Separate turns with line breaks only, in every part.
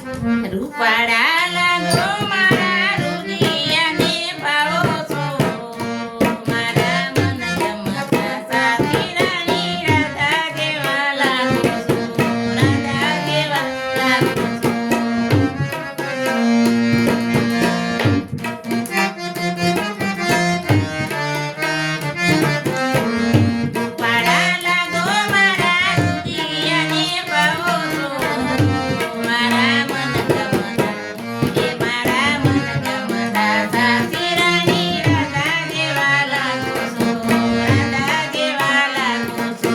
રૂપાળા લાગો મારા રુદિયાને ભાવો છો મારા મન ગમતા સાથી રાણી રાધા કેવા લાગો છો રાધા કેવા લાગો છો રૂપાળા લાગો મારા રુદિયાને ભાવો છો મારા મન ગમતા એ મારા મન ગમતા સાથી રાણી રાધા કેવા લાગો છો રાધા કેવા લાગો છો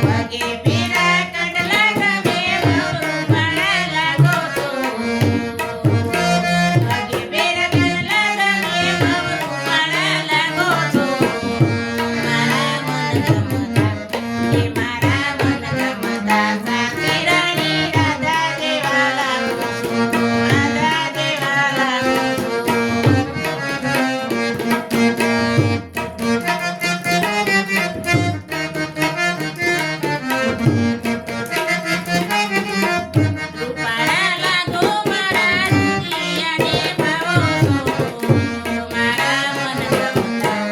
પગે પેરા કંડલા ગમે બહુ રૂપાળા લાગો છો પગે પેરા કંડલા ગમે બહુ રૂપાળા લાગો છો મારા મન ગમતા એ મારા મન ગમતા સાથી રાણી રાધા કેવા લાગો છો રાધા કેવા લાગો રૂપાળા લાગો મારા રુદિયાને ભાવો છો મારા મન ગમતા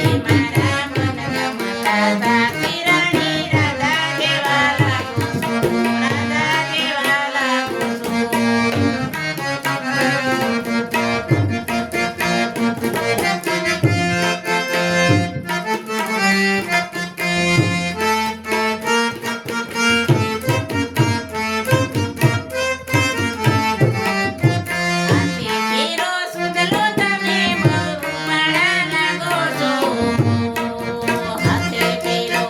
એ મારા મન ગમતા સાથી રાણી રાધા કેવા લાગો છો રાધા કેવા લાગો છો હાથે પેરો સુધલો તમે બહુ રૂપાળા લાગો છો હાથે પેરો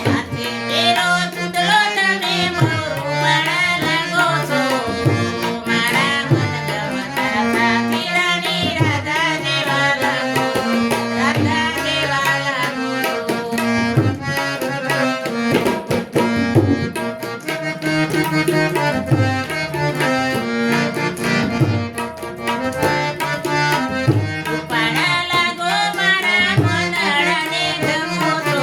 હાથે પેરો સુધલો તમે બહુ રૂપાળા લાગો છો મારા મન ગમતા સાથી રાણી રાધા કેવા લાગો રાધા કેવા લાગો રૂપાળા લાગો મારા મનડાને ગમો છો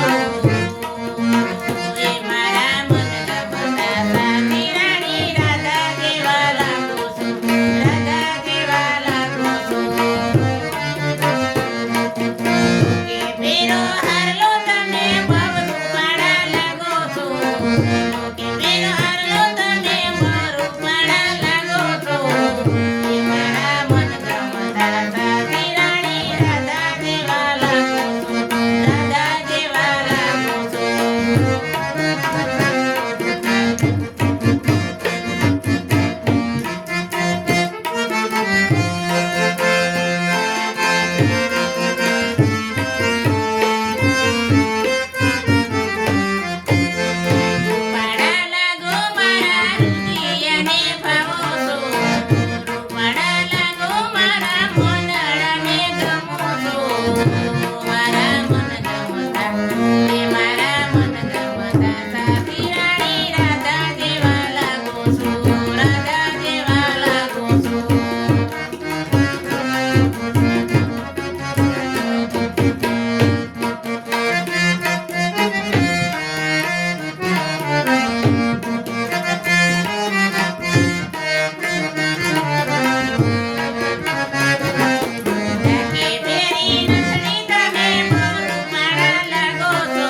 એ મારા મન ગમતા સાથી રાણી રાધા કેવા લાગો છો રાધા કેવા લાગો છો કે પેરો હારલો તમે બહુ રૂપાળા લાગો છો કે પેરો હારલો તમે બહુ રૂપાળા લાગો છો એ મારા મન ગમતા સાથી રાણી રાધા કેવા લાગો છો રાધા કેવા લાગો છો રૂપાળા લાગો મારા રુદિયાને ભાવો છો રૂપાળા લાગો મારા મનડાને ગમો છો મારા મન ગમતા એ મારા મન ગમતા સાથી રાણી રાધા કેવા લાગો છો રાધા કેવા લાગો છો ડાકે બેરી નથણી તમે બહુ રૂપાળા લાગો છો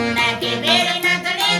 ડાકે બેરી નથણી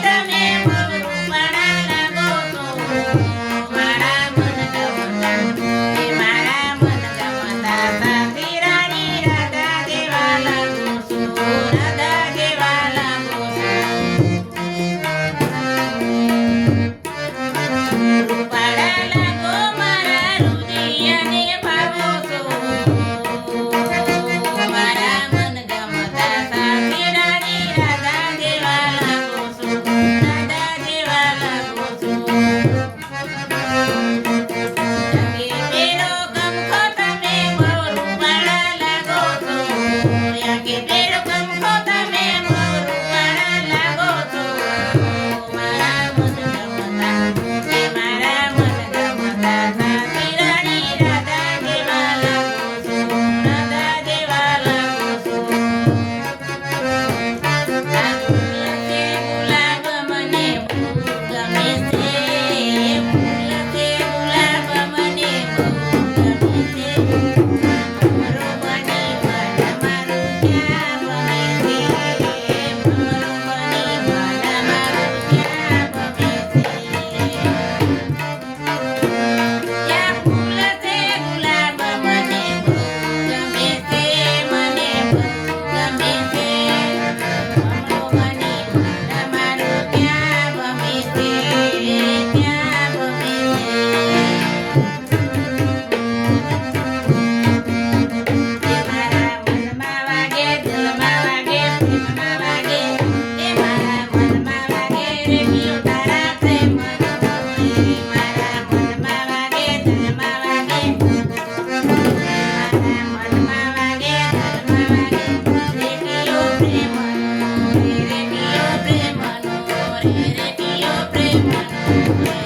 રે રે કિયો પ્રેમનો રે